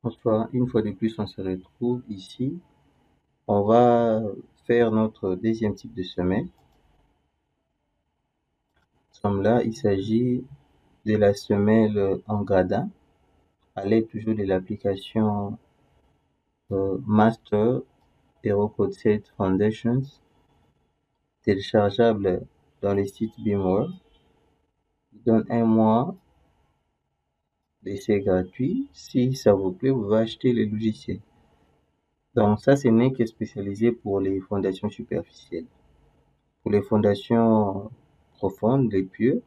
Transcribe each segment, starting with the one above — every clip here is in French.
Une fois de plus, on se retrouve ici. On va faire notre deuxième type de semaine. Comme là, il s'agit de la semelle en gradin, à l'aide toujours de l'application Master Hero Code Set Foundations, téléchargeable dans le site Beamworld. Il donne un mois d'essai gratuit. Si ça vous plaît, vous pouvez acheter le logiciel. Donc ça, ce n'est que spécialisé pour les fondations superficielles. Pour les fondations profondes, les pieux,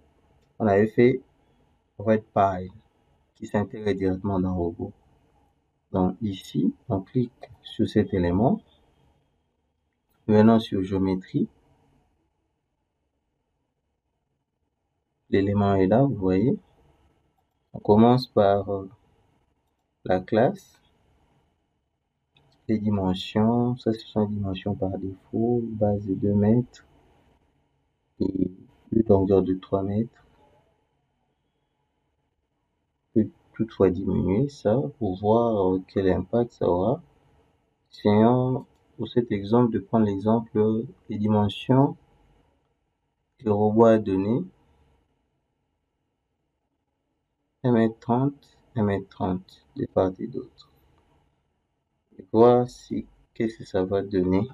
on avait fait Redpile qui s'intègre directement dans le robot. Donc ici, on clique sur cet élément. Venons sur géométrie. L'élément est là, vous voyez. On commence par la classe. Les dimensions, ça ce sont les dimensions par défaut, base de 2 mètres et une longueur de 3 mètres. Peut toutefois diminuer ça pour voir quel impact ça aura. Essayons pour cet exemple de prendre l'exemple des dimensions que le robot a donné 1m30, 1m30 de part et d'autre. Et voir si qu'est-ce que ça va donner.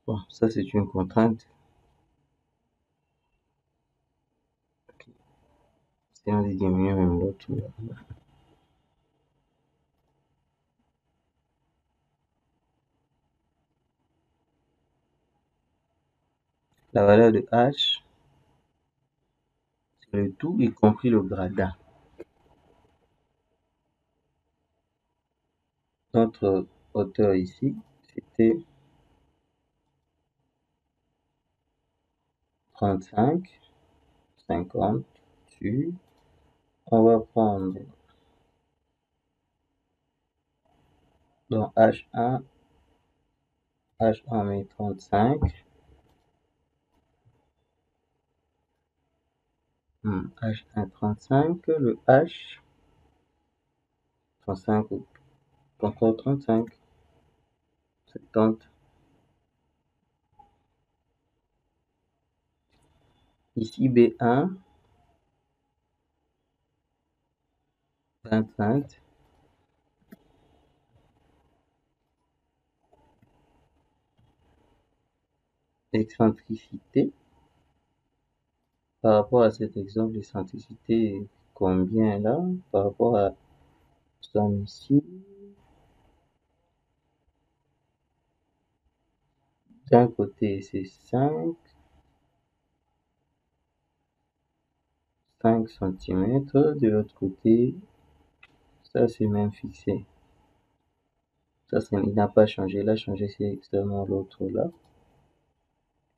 Bon, ça c'est une contrainte. C'est un des diminuer même l'autre. La valeur de h, c'est le tout, y compris le gradin. Notre hauteur ici, c'était 35, 50, on va prendre dans H1 met 35, H1 35, le H 35 ou encore 35, 70. Ici B1, 25. Excentricité. Par rapport à cet exemple, l'excentricité est combien là? Par rapport à somme ici. D'un côté c'est 5 cm, de l'autre côté, ça c'est même fixé. Ça, il n'a pas changé. Il a changé, c'est seulement l'autre là.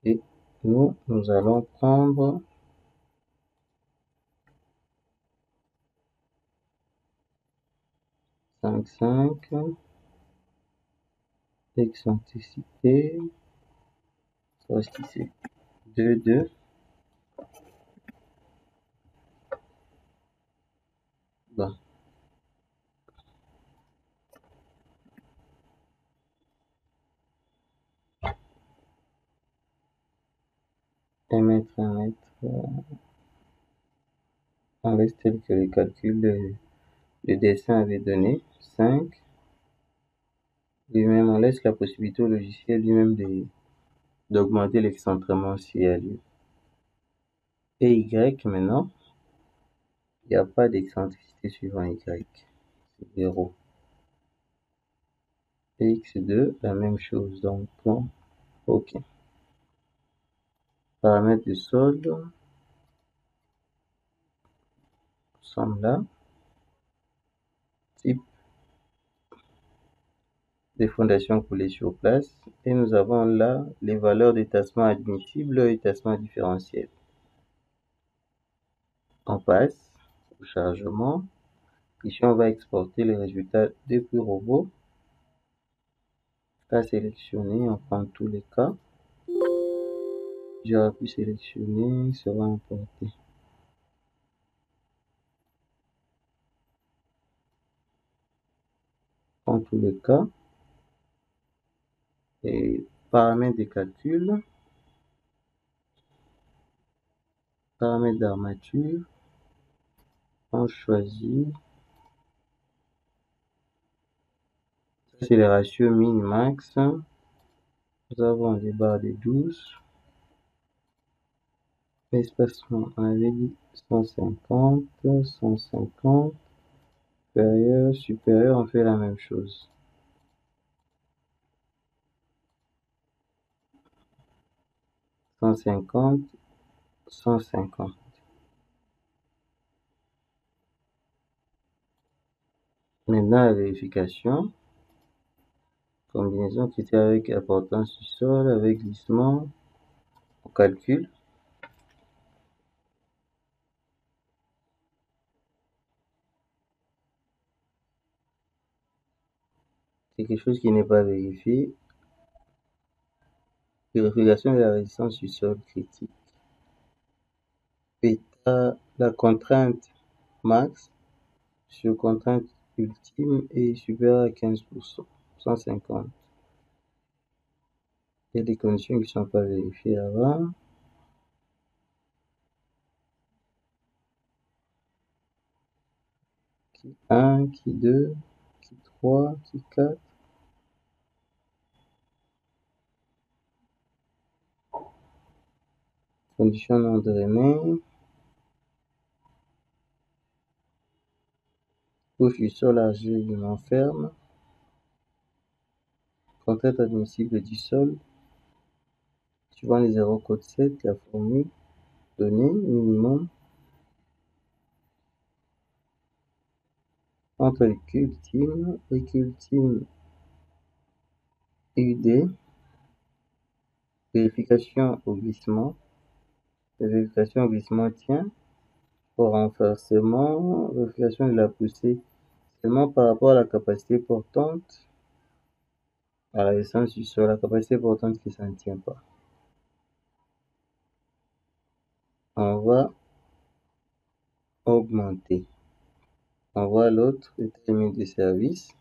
Et nous allons prendre 5, excentricité, ça aussi c'est 2. Bon. 1 mètre, on laisse tel que les calculs, le dessin avait donné. 5. Lui-même, on laisse la possibilité au logiciel lui-même d'augmenter l'excentrement s'il y a lieu. Et Y maintenant, il n'y a pas d'excentricité suivant Y. C'est 0. Et X2, la même chose. Donc, bon, OK. Paramètres de solde. Nous sommes là. Type des fondations coulées sur place. Et nous avons là les valeurs de tassement admissible et tassement différentiel. On passe au chargement. Ici, on va exporter les résultats depuis robot. Cas sélectionné, on prend tous les cas. J'aurais pu sélectionner, sera importé. Prends tous les cas. Et paramètres de calcul. Paramètres d'armature. On choisit. Ça, c'est les ratios min-max. Nous avons des barres de 12. Espacement, on avait dit 150, 150. Supérieur, on fait la même chose. 150, 150. Maintenant, la vérification. Combinaison critère avec importance du sol, avec glissement. On calcule. C'est quelque chose qui n'est pas vérifié. Vérification de la résistance du sol critique. Bêta, la contrainte max sur contrainte ultime est supérieure à 15%, 150. Il y a des conditions qui ne sont pas vérifiées avant. Qui 1, qui 2, qui 3, qui 4. Conditions non drainées. Couche du sol argilement ferme. Contrainte admissible du sol. Suivant les 0 code 7, la formule donnée, minimum. Entre les cultimes et cultime UD. Vérification au glissement. La vérification au glissement tient au renforcement. Vérification de la poussée seulement par rapport à la capacité portante. À la résistance du sol, la capacité portante qui ne s'en tient pas. On va augmenter. On voit l'autre état limite de service.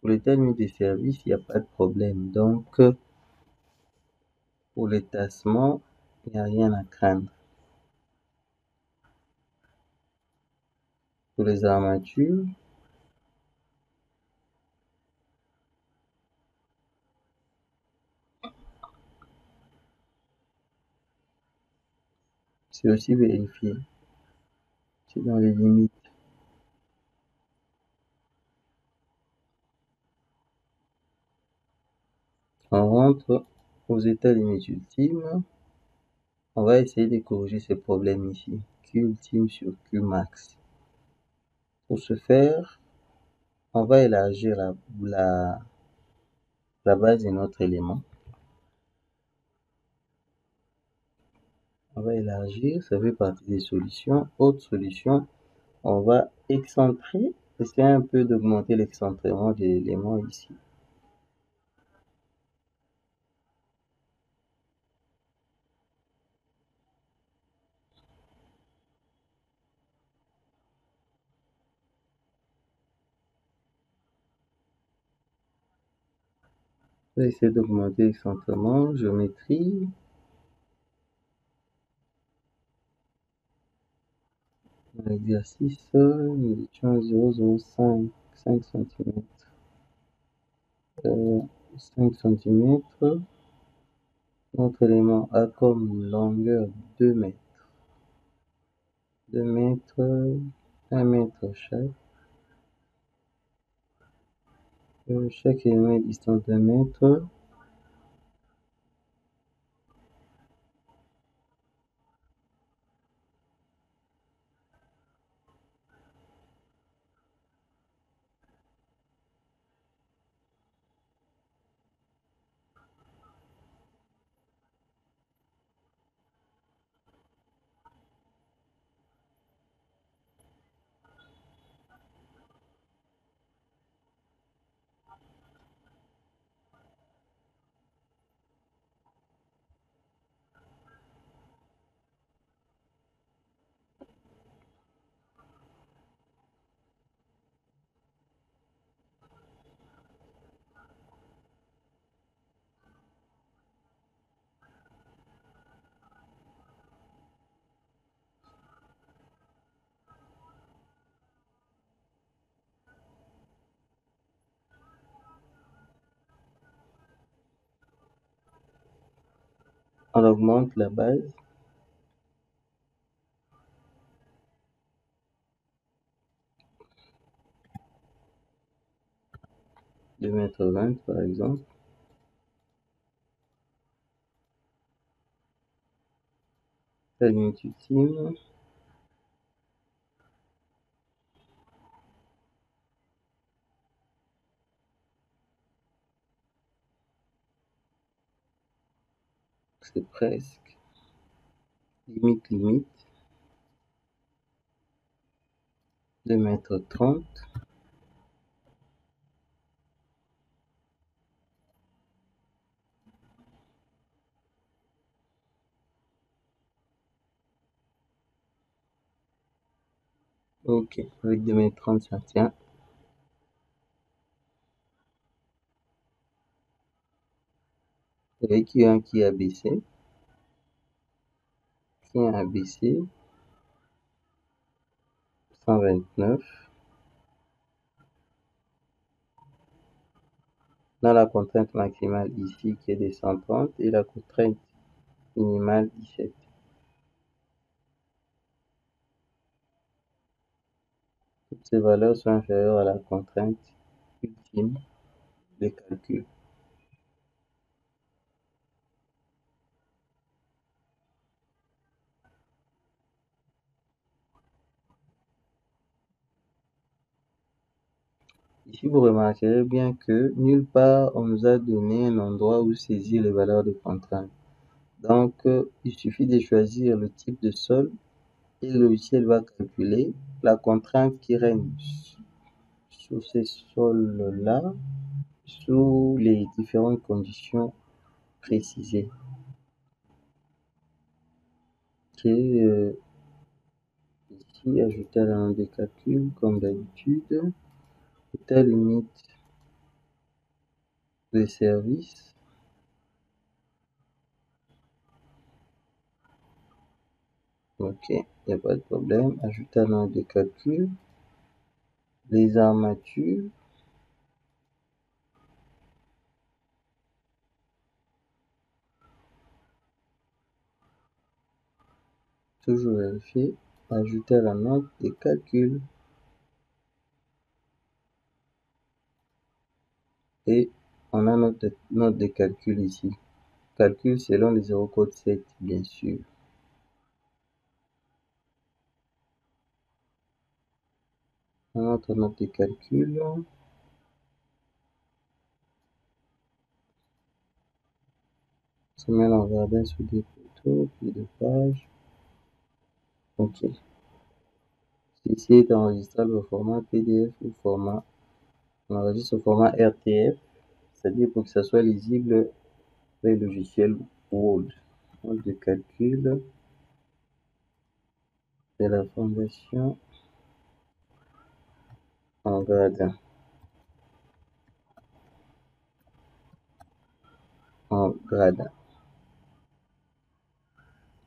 Pour l'état limite de service, il n'y a pas de problème. Donc, pour les tassements, il n'y a rien à craindre. Pour les armatures, c'est aussi vérifié. C'est dans les limites. On rentre aux états limites ultimes. On va essayer de corriger ces problèmes ici. Q ultime sur Q max. Pour ce faire, on va élargir la base de notre élément. On va élargir, ça fait partie des solutions. Autre solution, on va excentrer, essayer un peu d'augmenter l'excentrement de l'élément ici. On va essayer d'augmenter l'excentrement, géométrie. Dans l'exercice, nous étions à 0,05, 5 cm. 5 cm. Notre élément a comme longueur 2 mètres. 2 mètres, 1 mètre chaque. Chaque élément est distant d'1 mètre. On augmente la base de 2,20 m par exemple. La limite ultime. C'est presque. Limite. 2,30 m. Ok, avec 2,30 m ça tient. Avec un qui a baissé. Qui a baissé. 129. Dans la contrainte maximale ici qui est de 130 et la contrainte minimale 17. Toutes ces valeurs sont inférieures à la contrainte ultime de calcul. Ici, vous remarquerez bien que nulle part on nous a donné un endroit où saisir les valeurs de contrainte. Donc, il suffit de choisir le type de sol et le logiciel va calculer la contrainte qui règne sur ces sols-là, sous les différentes conditions précisées. Ok, ici, ajouter à la langue de calcul comme d'habitude. Telle limite de service. Ok, il n'y a pas de problème. Ajouter à la langue de calcul. Les armatures. Toujours vérifier. Ajouter à la note de calcul. Et on a notre note de calcul ici. Calcul selon les 0 code 7, bien sûr. On a notre note de calcul. Semaine en jardin sous des photos, puis de page. Ok. Ceci est enregistrable au format PDF ou format. On enregistre au format RTF, c'est-à-dire pour que ça soit lisible les logiciels Word. Mode de calcul de la fondation en gradin. En gradin.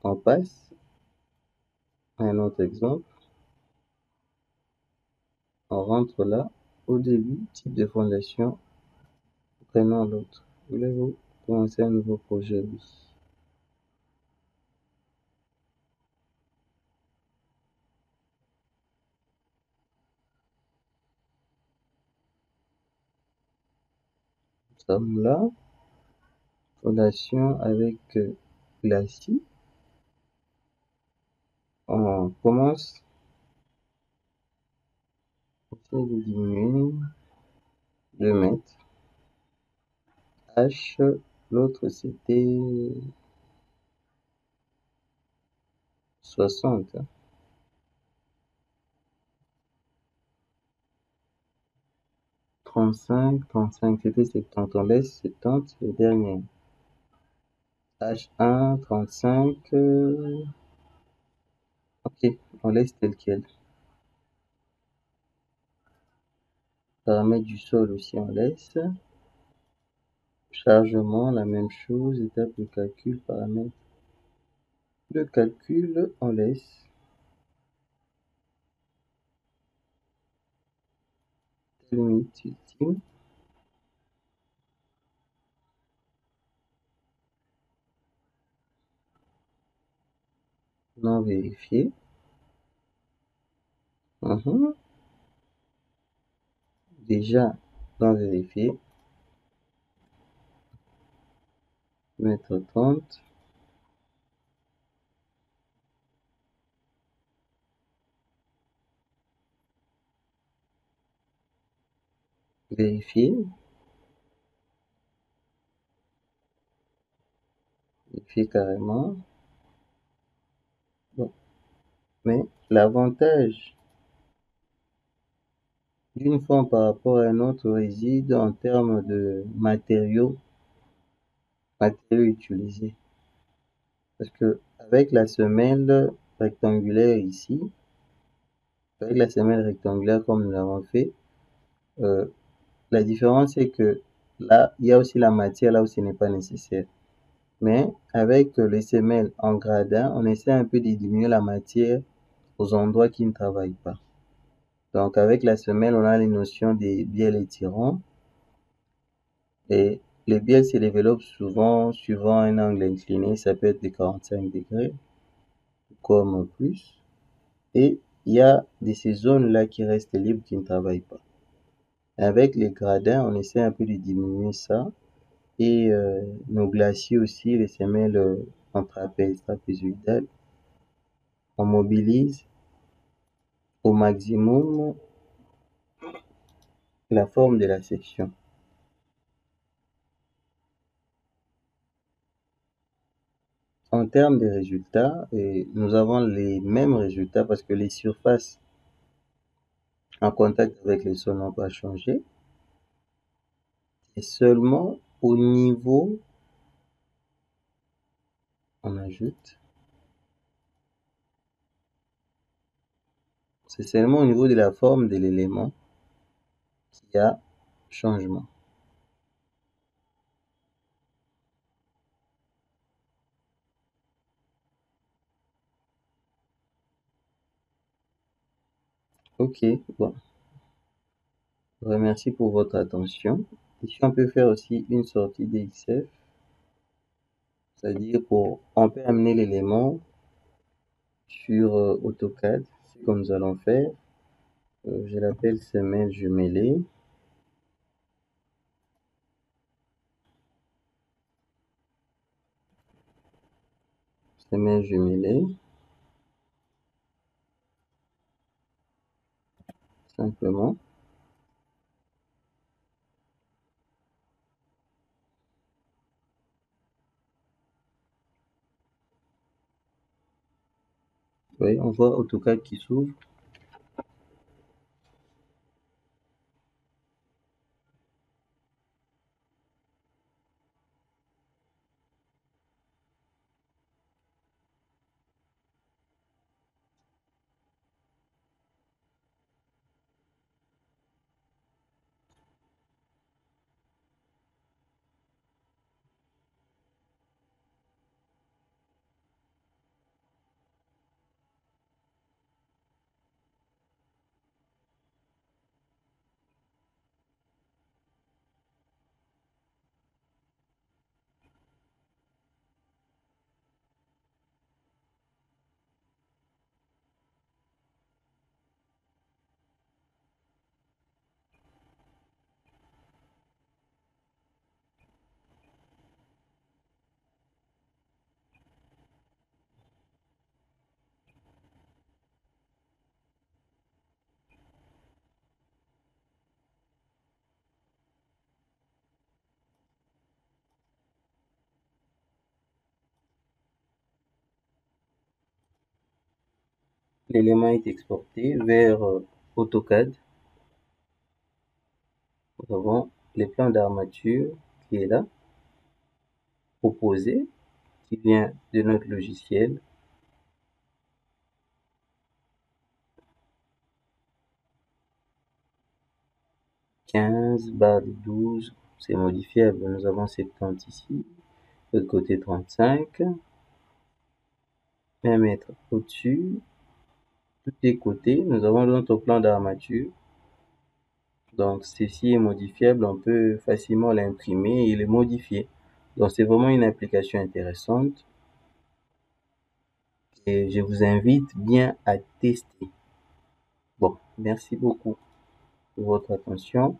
On passe à un autre exemple. On rentre là, au début, type de fondation, prenons l'autre. Voulez-vous commencer un nouveau projet? Oui. Nous sommes là, fondation avec glacis. On commence, on essaie de diminuer, 2 mètres. H, l'autre c'était 60. 35 c'était 70. On laisse 70 le dernier. H1, 35. Ok, on laisse tel quel. Paramètres du sol aussi, on laisse. Chargement, la même chose. Étape de calcul, paramètres. Le calcul, on laisse. Limite ultime. non vérifié. Déjà, non vérifié. Mettre 30. Vérifier. Vérifier carrément. Bon. Mais l'avantage d'une forme par rapport à un autre réside en termes de matériaux utilisés. Parce que avec la semelle rectangulaire ici, avec la semelle rectangulaire comme nous l'avons fait, la différence c'est que là, il y a aussi la matière là où ce n'est pas nécessaire. Mais avec les semelles en gradin, on essaie un peu de diminuer la matière aux endroits qui ne travaillent pas. Donc avec la semelle, on a les notions des bielles étirants et les bielles se développent souvent suivant un angle incliné, ça peut être de 45 degrés comme plus. Et il y a de ces zones-là qui restent libres, qui ne travaillent pas. Avec les gradins, on essaie un peu de diminuer ça. Et nos glaciers aussi, les semelles en trapèze, trapézoïdal, on mobilise au maximum la forme de la section. En termes de résultats, nous avons les mêmes résultats parce que les surfaces en contact avec le sol n'ont pas changé. Et seulement au niveau, on ajoute, c'est seulement au niveau de la forme de l'élément qu'il y a changement. Ok, bon, je vous remercie pour votre attention. Ici, on peut faire aussi une sortie DXF, c'est-à-dire on peut amener l'élément sur AutoCAD, c'est comme nous allons faire. Je l'appelle semelle jumelée. Semelle jumelée, simplement. Oui, on voit AutoCAD qui s'ouvre. L'élément est exporté vers AutoCAD. Nous avons le plan d'armature qui est là, proposé, qui vient de notre logiciel. (15/12), c'est modifiable. Nous avons 70 ici, de l'autre côté 35. 1 mètre au-dessus, tous les côtés, nous avons notre plan d'armature. Donc ceci est modifiable, on peut facilement l'imprimer et le modifier. Donc c'est vraiment une application intéressante et je vous invite bien à tester. Bon, merci beaucoup pour votre attention.